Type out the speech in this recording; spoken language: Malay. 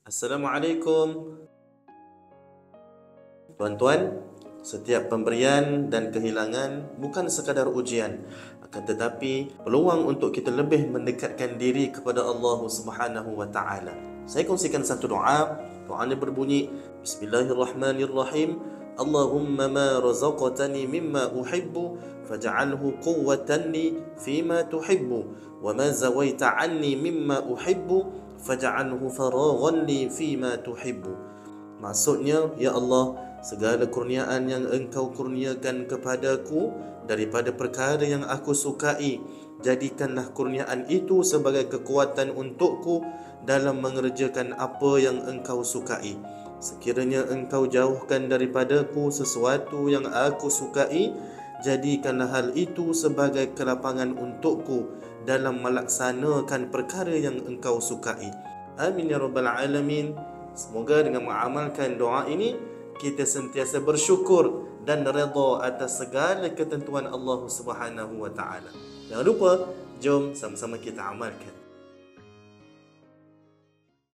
Assalamualaikum. Tuan-tuan, setiap pemberian dan kehilangan bukan sekadar ujian, akan tetapi peluang untuk kita lebih mendekatkan diri kepada Allah Subhanahu wa taala. Saya kongsikan satu doa. Doa ini berbunyi, Bismillahirrahmanirrahim. Allahumma ma razaqtani mimma uhibbu faj'alhu quwwatan li fima tuhibbu wa ma zawaita anni mimma uhibbu faj'alhu faraghan li fima tuhibbu. Maksudnya, ya Allah, segala kurniaan yang Engkau kurniakan kepadaku daripada perkara yang aku sukai, jadikanlah kurniaan itu sebagai kekuatan untukku dalam mengerjakan apa yang Engkau sukai. Sekiranya Engkau jauhkan daripadaku sesuatu yang aku sukai, jadikanlah hal itu sebagai kelapangan untukku dalam melaksanakan perkara yang Engkau sukai. Amin ya rabbal alamin. Semoga dengan mengamalkan doa ini, kita sentiasa bersyukur dan redha atas segala ketentuan Allah Subhanahu wa taala. Jangan lupa, jom sama-sama kita amalkan.